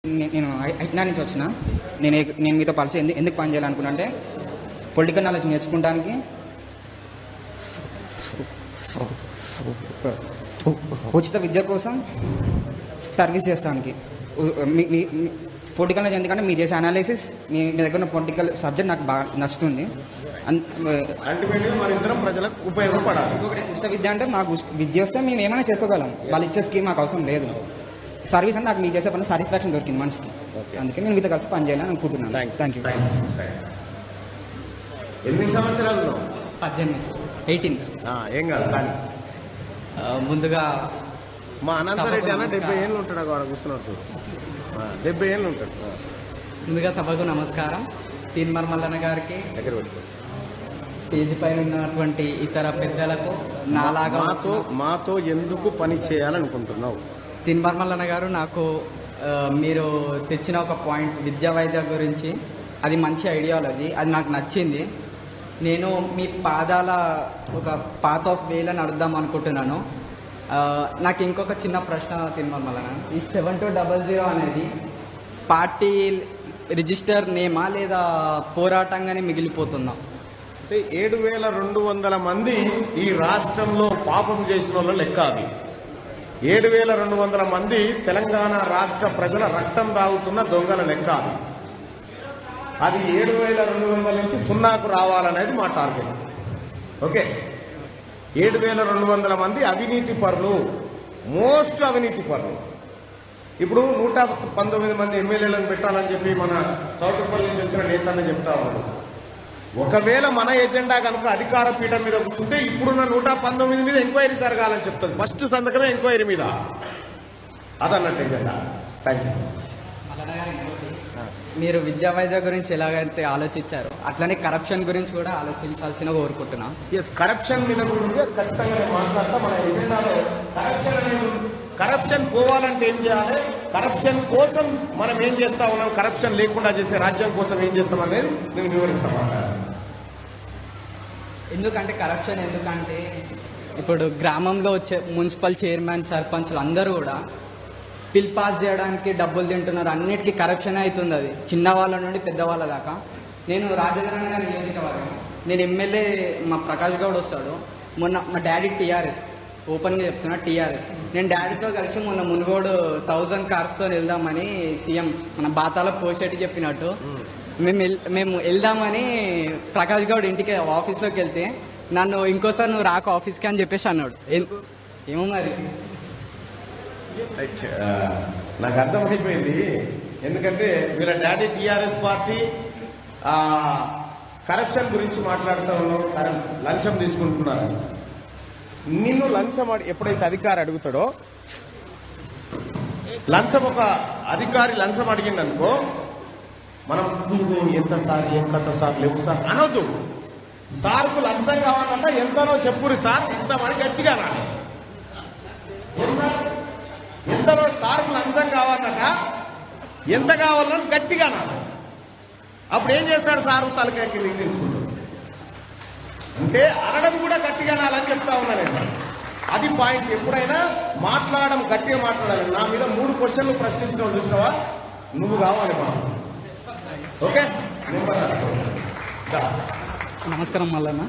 నేను ఐట్నా నుంచి వచ్చిన. నేను మీతో కలిసి ఎందుకు పని చేయాలనుకున్నా అంటే పొలిటికల్ నాలెడ్జ్ నేర్చుకోవడానికి, ఉచిత విద్య కోసం, సర్వీస్ చేస్తానికి. పొలిటికల్ నాలెడ్జ్ ఎందుకంటే మీరు చేసే అనాలిసిస్, మీ దగ్గర ఉన్న పొలిటికల్ సబ్జెక్ట్ నాకు బాగా నచ్చుతుంది. ప్రజలకు ఉపయోగపడాలి. ఇంకొకటి ఉచిత విద్య అంటే మాకు విద్య వస్తే మేము ఏమైనా చేసుకోగలం. వాళ్ళు ఇచ్చే స్కీమ్ మాకు అవసరం లేదు. సర్వీస్ అంటే నాకు మీరు చేసే పని సాటిస్ఫాక్షన్ దొరికింది మనసుకి. అందుకే నేను మీతో కలిసి పని చేయాలని అనుకుంటున్నాను. Thank you. ఎన్ని సంవత్సరాలు? 18. ఏం కాదు కానీ ముందుగా మా అనంతరెడ్డి అన్న 70 ఏళ్ళు ఉంటాడు. అక్కడ కూర్చున్నాడు చూడు, 70 ఏళ్ళు ఉంటాడు. ముందుగా సభకు నమస్కారం. తీన్మార్ మల్లన్న గారికి, దగ్గర పెట్టుకో. స్టేజ్ పైన ఉన్నటువంటి ఇతర పెద్దలకు, నాలాగా మాతో ఎందుకు పని చేయాలనుకుంటున్నావు? తీన్మార్ మల్లన్న గారు, నాకు మీరు తెచ్చిన ఒక పాయింట్ విద్యా వైద్య గురించి, అది మంచి ఐడియాలజీ, అది నాకు నచ్చింది. నేను మీ పాదాల ఒక పాత్ ఆఫ్ వేలో నడుద్దాం అనుకుంటున్నాను. నాకు ఇంకొక చిన్న ప్రశ్న తీన్మార్ మల్లన్న, ఈ 7200 అనేది పార్టీ రిజిస్టర్ నేమా లేదా పోరాటంగానే మిగిలిపోతుందా? అంటే 7200 మంది ఈ రాష్ట్రంలో పాపం చేసిన వాళ్ళు లెక్క. అది 7200 మంది తెలంగాణ రాష్ట్ర ప్రజల రక్తం తాగుతున్న దొంగల లెక్క. అది 7200 నుంచి 0కు రావాలనేది మా టార్గెట్. ఓకే, 7200 మంది అవినీతి పరులు, మోస్ట్ అవినీతి పరులు. ఇప్పుడు 119 మంది ఎమ్మెల్యేలను పెట్టాలని చెప్పి మన చౌటుపల్లి నుంచి వచ్చిన నేతన్న చెప్తా ఉన్నాడు. ఒకవేళ మన ఎజెండా కనుక అధికార పీఠం మీద కూర్చుంటే ఇప్పుడున్న 119 మీద ఎంక్వైరీ జరగాలని చెప్తుంది. ఫస్ట్ సంతకమే ఎంక్వైరీ మీద, అదన్నట్టు ఎజెండా. Thank you. మీరు విద్యా వైద్య గురించి ఎలాగైతే ఆలోచించారో అట్లనే కరప్షన్ గురించి కూడా ఆలోచించాల్సిన కోరుకుంటున్నాం. ఎస్, కరప్షన్ మీద కూడా ఖచ్చితంగా నేను మాట్లాడతా. మన ఎజెండాలో కరప్షన్ అనేది, కరప్షన్ పోవాలంటే ఏం చేయాలి, కరప్షన్ కోసం మనం ఏం చేస్తా ఉన్నాం, కరప్షన్ లేకుండా చేసే రాజ్యం కోసం ఏం చేస్తాం అనేది నేను వివరిస్తాను. ఎందుకంటే కరప్షన్ ఎందుకంటే ఇప్పుడు గ్రామంలో వచ్చే మున్సిపల్ చైర్మన్, సర్పంచ్లు అందరూ కూడా బిల్ పాస్ చేయడానికి డబ్బులు తింటున్నారు. అన్నిటికీ కరప్షన్ అవుతుంది. అది చిన్నవాళ్ళ నుండి పెద్దవాళ్ళ దాకా. నేను రాజేంద్రనగర్ నియోజకవర్గం, నేను ఎమ్మెల్యే మా ప్రకాష్ గౌడ్ వస్తాడు. మొన్న మా డాడీ టీఆర్ఎస్, ఓపెన్గా చెప్తున్నా టీఆర్ఎస్. నేను డాడీతో కలిసి మొన్న మునుగోడు 1000 కార్స్తో వెళ్దామని సీఎం మన బాతాల పోషెట్టి చెప్పినట్టు మేము వెళ్దామని ప్రకాష్ గౌడ్ ఇంటికి ఆఫీస్లోకి వెళ్తే నన్ను ఇంకోసారి నువ్వు రాక ఆఫీస్కి అని చెప్పేసి అన్నాడు. ఏమో మరి నాకు అర్థమైపోయింది. ఎందుకంటే వీళ్ళ డాడీ టీఆర్ఎస్ పార్టీ కరప్షన్ గురించి మాట్లాడుతూ ఉన్నాం, లంచం తీసుకుంటున్నారని. నిన్ను లంచం ఎప్పుడైతే అధికారి అడుగుతాడో, లంచం ఒక అధికారి లంచం అడిగిందనుకో, మనం ఎంత సార్, ఏం కథ సార్, లేవు సార్ అనొద్దు. సార్కు లంచం కావాలంటే ఎంతనో చెప్పురు సార్, ఇస్తామని గట్టిగా రాలి. ఎంతలో సార్కు లంచం కావాలట, ఎంత కావాలని గట్టిగా నాడు. అప్పుడు ఏం చేస్తాడు సారు, తలకాయకి తీసుకుంటాడు. అంటే అనడం కూడా గట్టిగా నాలని చెప్తా ఉన్నా నేను. అది పాయింట్. ఎప్పుడైనా మాట్లాడడం గట్టిగా మాట్లాడాలి. నా మీద 3 క్వశ్చన్లు ప్రశ్నించడం చూసినావా, నువ్వు కావాలి మా. ఓకే, నమస్కారం మల్లన్న.